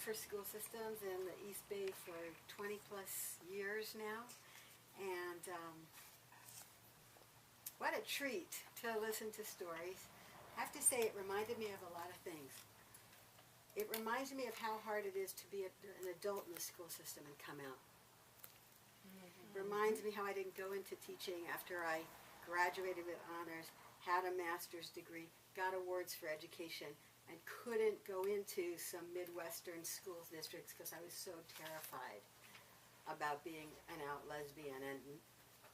for school systems in the East Bay for 20 plus years now, and what a treat to listen to stories. I have to say it reminded me of a lot of things. It reminds me of how hard it is to be an adult in the school system and come out. It reminds me how I didn't go into teaching after I graduated with honors, had a master's degree, got awards for education, and couldn't go into some Midwestern school districts because I was so terrified about being an out lesbian and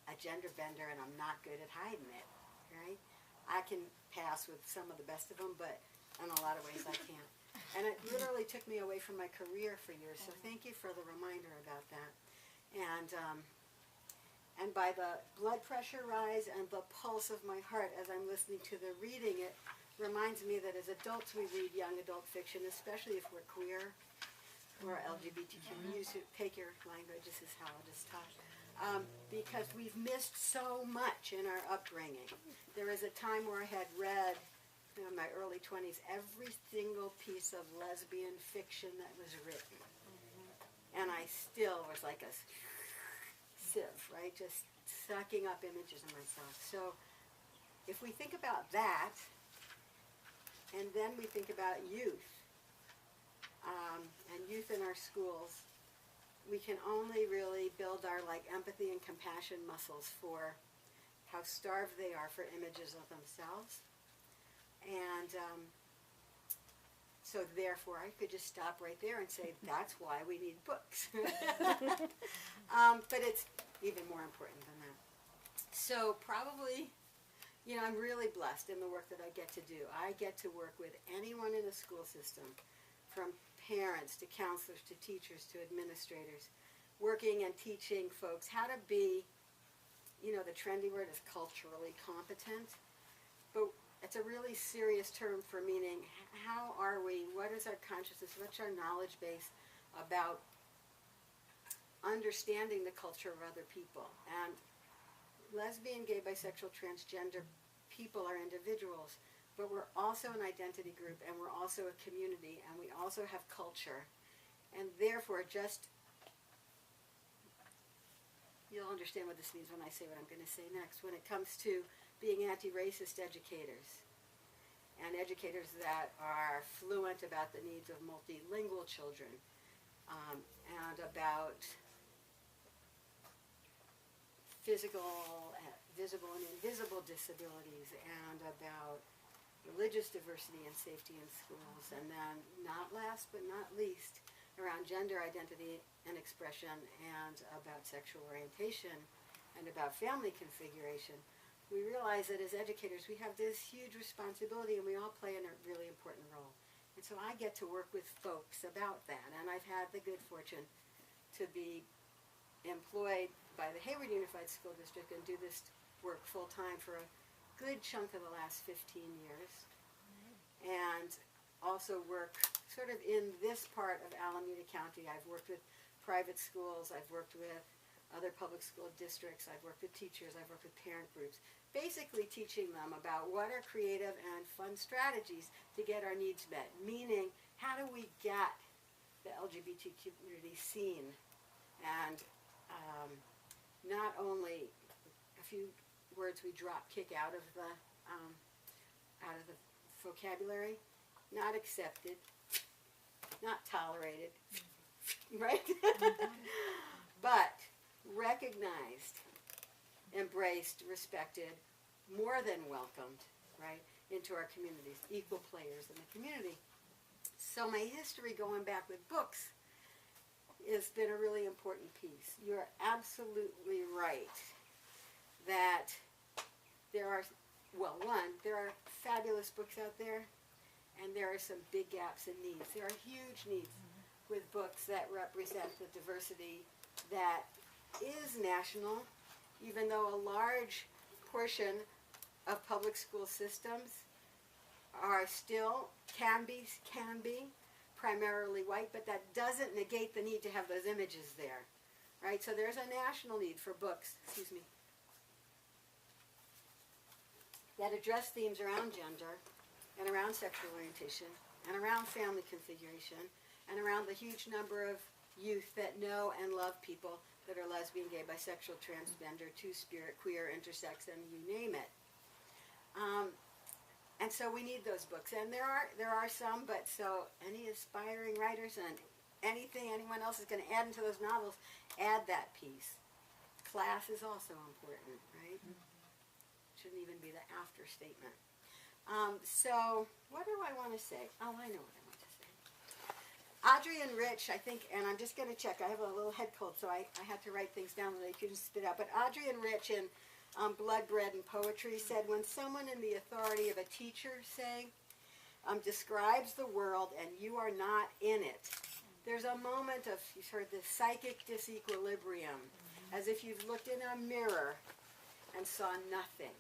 a gender bender, and I'm not good at hiding it, right? I can pass with some of the best of them, but in a lot of ways I can't. And it literally took me away from my career for years, so thank you for the reminder about that. And by the blood pressure rise and the pulse of my heart as I'm listening to the reading, it reminds me that as adults we read young adult fiction, especially if we're queer or LGBTQ. You should take your language, this is how I'll just talk. Because we've missed so much in our upbringing. There was a time where I had read, in my early 20s, every single piece of lesbian fiction that was written. And I still was like a sieve, right? Just sucking up images of myself. So if we think about that, and then we think about youth, and youth in our schools, we can only really build our empathy and compassion muscles for how starved they are for images of themselves. And so therefore I could just stop right there and say that's why we need books. But it's even more important than that. So probably, I'm really blessed in the work that I get to do. I get to work with anyone in the school system, from parents to counselors to teachers to administrators, working and teaching folks how to be, the trendy word is culturally competent, but it's a really serious term for meaning how are we, what is our consciousness, what's our knowledge base about understanding the culture of other people. And lesbian, gay, bisexual, transgender people are individuals, but we're also an identity group, and we're also a community, and we also have culture. And therefore, you'll understand what this means when I say what I'm going to say next, when it comes to being anti-racist educators, and educators that are fluent about the needs of multilingual children, and about physical, visible and invisible disabilities, and about religious diversity and safety in schools, and then not last but not least, around gender identity and expression, and about sexual orientation, and about family configuration. We realize that as educators we have this huge responsibility, and we all play a really important role. And so I get to work with folks about that, and I've had the good fortune to be employed by the Hayward Unified School District and do this work full-time for a good chunk of the last 15 years, and also work sort of in this part of Alameda County. I've worked with private schools, I've worked with other public school districts, I've worked with teachers, I've worked with parent groups, basically teaching them about what are creative and fun strategies to get our needs met, meaning how do we get the LGBT community seen, and not only a few words we drop kick out of the vocabulary, not accepted, not tolerated, right? But recognized, embraced, respected, more than welcomed, right, into our communities, equal players in the community. So my history going back with books has been a really important piece. You're absolutely right that there are, there are fabulous books out there, and there are some big gaps in needs. There are huge needs with books that represent the diversity that is national, even though a large portion of public school systems are still, can be primarily white, but that doesn't negate the need to have those images there, right? So there's a national need for books, that address themes around gender and around sexual orientation and around family configuration and around the huge number of youth that know and love people that are lesbian, gay, bisexual, transgender, two-spirit, queer, intersex, and you name it. And so we need those books, and there are some, but so any aspiring writers and anything anyone else is going to add into those novels, add that piece. Class is also important, right? Shouldn't even be the after statement. So what do I want to say? Oh, I know what I want to say. Audrey and Rich, I think, and I'm just going to check. I have a little head cold, so I had to write things down that I couldn't spit out. But Audrey and Rich in Blood, Bread, and Poetry said, when someone in the authority of a teacher, say, describes the world and you are not in it, there's a moment of, you've heard this, psychic disequilibrium, as if you've looked in a mirror and saw nothing.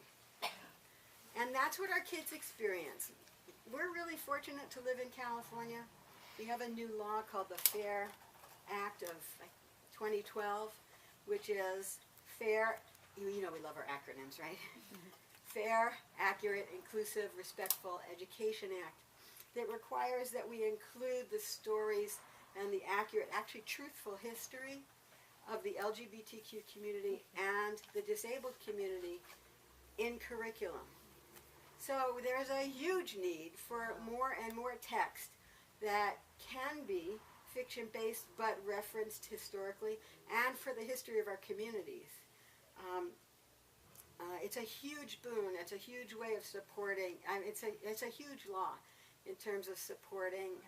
And that's what our kids experience. We're really fortunate to live in California. We have a new law called the FAIR Act of 2012, which is fair, you know we love our acronyms, right? Fair, Accurate, Inclusive, Respectful Education Act that requires that we include the stories and the accurate, actually truthful history of the LGBTQ community and the disabled community in curriculum. So there's a huge need for more and more text that can be fiction-based but referenced historically and for the history of our communities. It's a huge boon. It's a huge way of supporting. It's a huge law in terms of supporting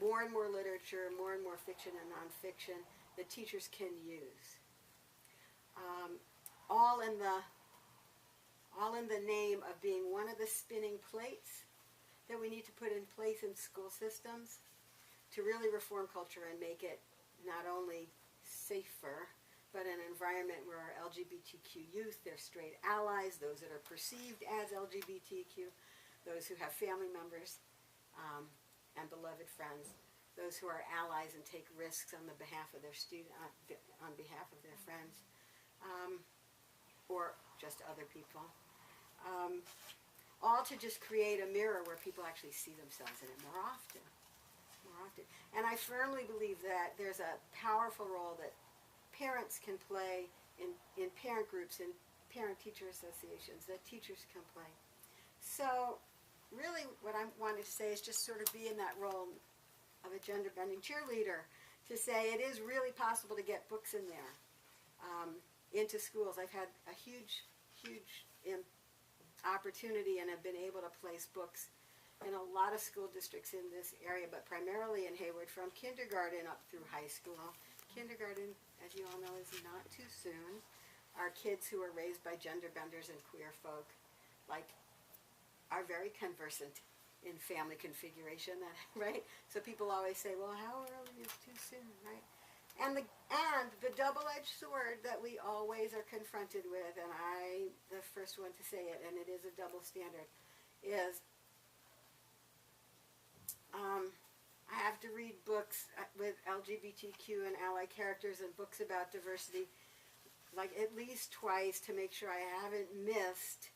more and more literature, more and more fiction and nonfiction that teachers can use. All in the name of being one of the spinning plates that we need to put in place in school systems to really reform culture and make it not only safer, but an environment where our LGBTQ youth, their straight allies, those that are perceived as LGBTQ, those who have family members and beloved friends, those who are allies and take risks on the behalf of their on behalf of their friends, or just other people. All to just create a mirror where people actually see themselves in it more often. And I firmly believe that there's a powerful role that parents can play in parent groups, in parent-teacher associations, that teachers can play. So really what I wanted to say is just sort of be in that role of a gender-bending cheerleader to say it is really possible to get books in there into schools. I've had a huge opportunity and have been able to place books in a lot of school districts in this area, but primarily in Hayward, from kindergarten up through high school. Kindergarten, as you all know, is not too soon. Our kids who are raised by gender benders and queer folk, are very conversant in family configuration, right? So people always say, well, how early is too soon, right? And the double-edged sword that we always are confronted with, and I'm the first one to say it, and it is a double standard, is I have to read books with LGBTQ and ally characters and books about diversity at least twice to make sure I haven't missed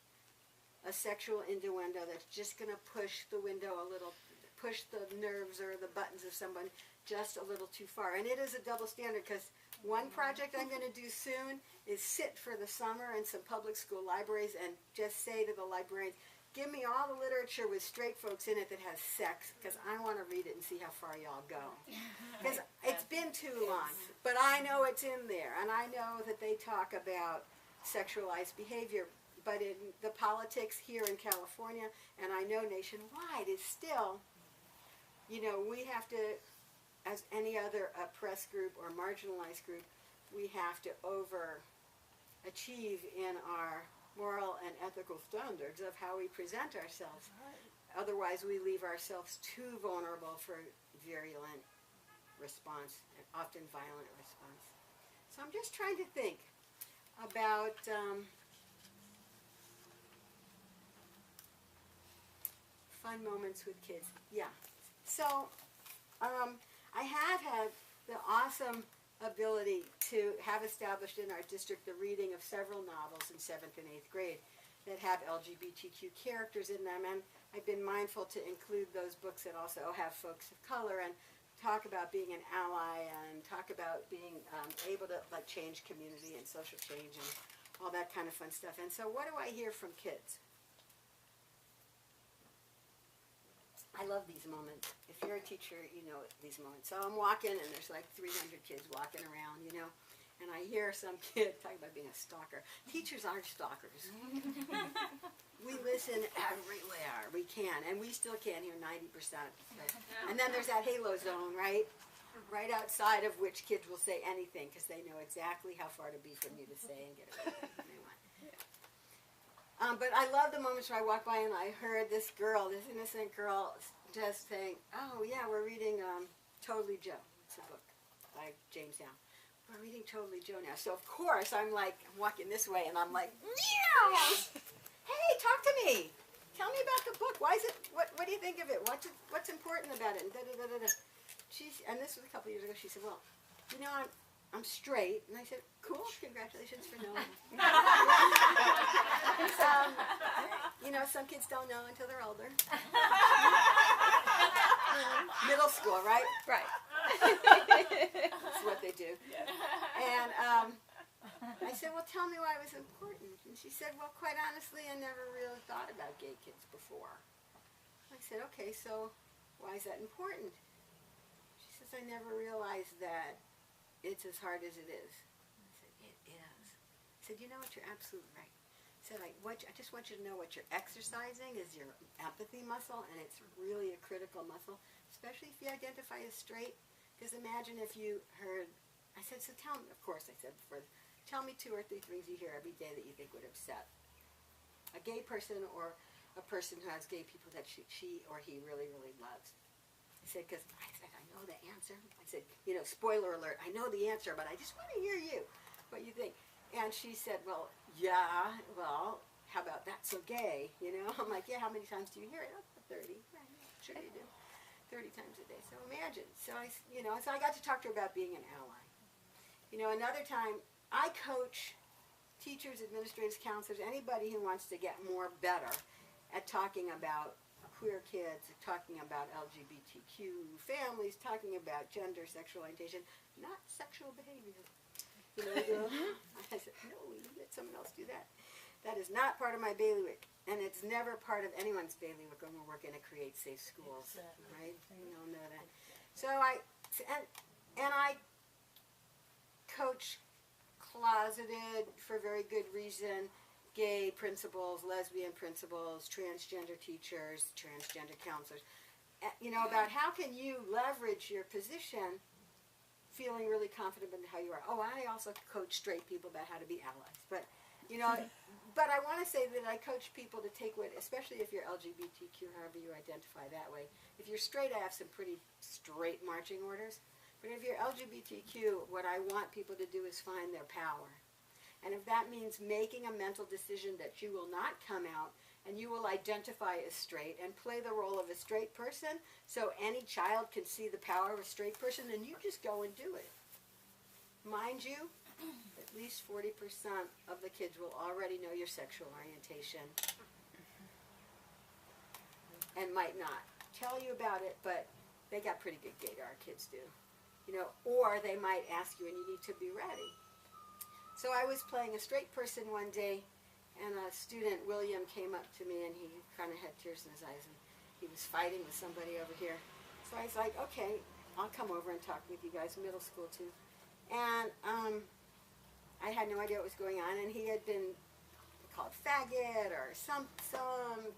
a sexual innuendo that's just going to push the window a little, push the nerves or the buttons of someone just a little too far. And it is a double standard, because one project I'm going to do soon is sit for the summer in some public school libraries and just say to the librarians, give me all the literature with straight folks in it that has sex, because I want to read it and see how far y'all go. Because it's been too long, but I know it's in there, and I know that they talk about sexualized behavior, but in the politics here in California, and I know nationwide, is still, we have to, as any other oppressed group or marginalized group, we have to overachieve in our moral and ethical standards of how we present ourselves. Right. Otherwise, we leave ourselves too vulnerable for virulent response, and often violent response. So I'm just trying to think about fun moments with kids. Yeah. So I have had the awesome ability to have established in our district the reading of several novels in 7th and 8th grade that have LGBTQ characters in them, and I've been mindful to include those books that also have folks of color and talk about being an ally and talk about being able to like change community and social change and all that kind of fun stuff. And so what do I hear from kids? I love these moments. If you're a teacher, you know these moments. So I'm walking and there's like 300 kids walking around, you know, and I hear some kid talking about being a stalker. Teachers aren't stalkers. We listen everywhere we can, and we still can't hear 90%. And then there's that halo zone, right? Right outside of which kids will say anything because they know exactly how far to be from you to say and get away with what they want. But I love the moments where I walk by and I heard this girl, this innocent girl, just saying, "Oh yeah, we're reading Totally Joe." It's a book by James Young. We're reading Totally Joe now. So of course I'm like, I'm walking this way and I'm like, "Meow! Hey, talk to me. Tell me about the book. Why is it? What do you think of it? What's important about it?" And and this was a couple years ago. She said, "Well, you know, I'm straight." And I said, "Cool, congratulations for knowing." You know, some kids don't know until they're older. Middle school, right? Right. That's what they do. And I said, "Well, tell me why it was important." And she said, "Well, quite honestly, I never really thought about gay kids before." I said, "Okay, so why is that important?" She says, "I never realized that it's as hard as it is." I said, "It is." I said, "You know what? You're absolutely right." I said, I just want you to know what you're exercising is your empathy muscle, and it's really a critical muscle, especially if you identify as straight. Because imagine if you heard, I said, "So tell me," of course I said before, "tell me 2 or 3 things you hear every day that you think would upset a gay person or a person who has gay people that she or he really, really loves." I said, "Because I know the answer." I said, "You know, spoiler alert, I know the answer, but I just want to hear you, what you think." And she said, "Well, yeah, well, how about that's so gay, you know?" I'm like, "Yeah, how many times do you hear it?" "Oh, 30. Right, sure you do. 30 times a day." So imagine. So I got to talk to her about being an ally. You know, another time, I coach teachers, administrators, counselors, anybody who wants to get more better at talking about queer kids, talking about LGBTQ families, talking about gender, sexual orientation, not sexual behavior. You know, I said, "No, you let someone else do that." That is not part of my bailiwick, and it's never part of anyone's bailiwick when we're working to create safe schools, right? We all know that. So I coach closeted, for very good reason, gay principals, lesbian principals, transgender teachers, transgender counselors, you know, about how can you leverage your position feeling really confident in how you are. Oh, I also coach straight people about how to be allies. But, you know, but I want to say that I coach people to take what, especially if you're LGBTQ, however you identify that way. If you're straight, I have some pretty straight marching orders. But if you're LGBTQ, what I want people to do is find their power. And if that means making a mental decision that you will not come out and you will identify as straight and play the role of a straight person so any child can see the power of a straight person, then you just go and do it. Mind you, at least 40% of the kids will already know your sexual orientation and might not tell you about it, but they got pretty good data, our kids do. You know, or they might ask you and you need to be ready. So I was playing a straight person one day, and a student, William, came up to me, and he kind of had tears in his eyes, and he was fighting with somebody over here. So I was like, "Okay, I'll come over and talk with you guys," middle school too. And I had no idea what was going on, and he had been called faggot or some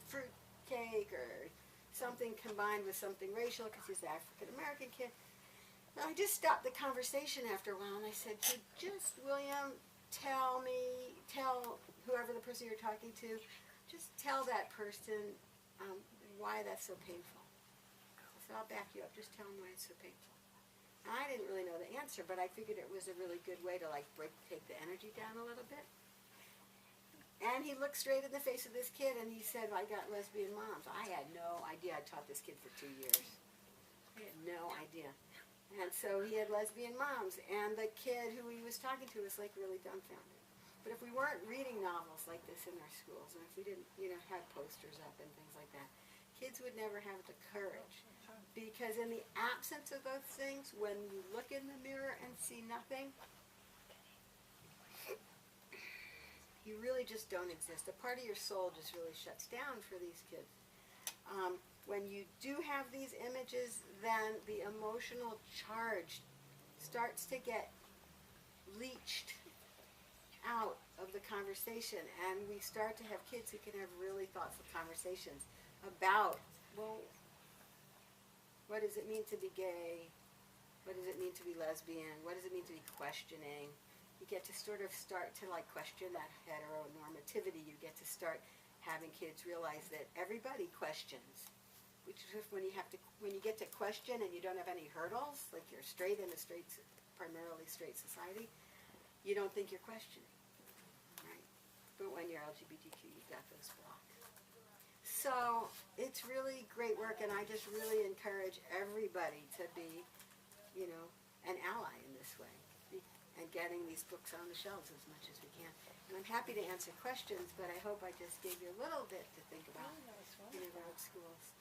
fruit cake or something combined with something racial because he's an African-American kid. And I just stopped the conversation after a while, and I said, "Could just, William, tell whoever the person you're talking to, just tell that person why that's so painful." I said, "I'll back you up. Just tell them why it's so painful." And I didn't really know the answer, but I figured it was a really good way to take the energy down a little bit. And he looked straight in the face of this kid, and he said, "I got lesbian moms." I had no idea. I taught this kid for 2 years. I had no idea. And so he had lesbian moms, and the kid who he was talking to was like really dumbfounded. But if we weren't reading novels like this in our schools, and if we didn't, you know, have posters up and things like that, kids would never have the courage. Because in the absence of those things, when you look in the mirror and see nothing, you really just don't exist. A part of your soul just really shuts down for these kids. When you do have these images, then the emotional charge starts to get leached out of the conversation, and we start to have kids who can have really thoughtful conversations about, well, what does it mean to be gay? What does it mean to be lesbian? What does it mean to be questioning? You get to sort of start to like question that heteronormativity. You get to start having kids realize that everybody questions. Which is when you get to question and you don't have any hurdles, like you're straight in a primarily straight society, you don't think you're questioning, right? But when you're LGBTQ, you've got those blocks. So it's really great work, and I just really encourage everybody to be, you know, an ally in this way, and getting these books on the shelves as much as we can. And I'm happy to answer questions, but I hope I just gave you a little bit to think about in your road schools.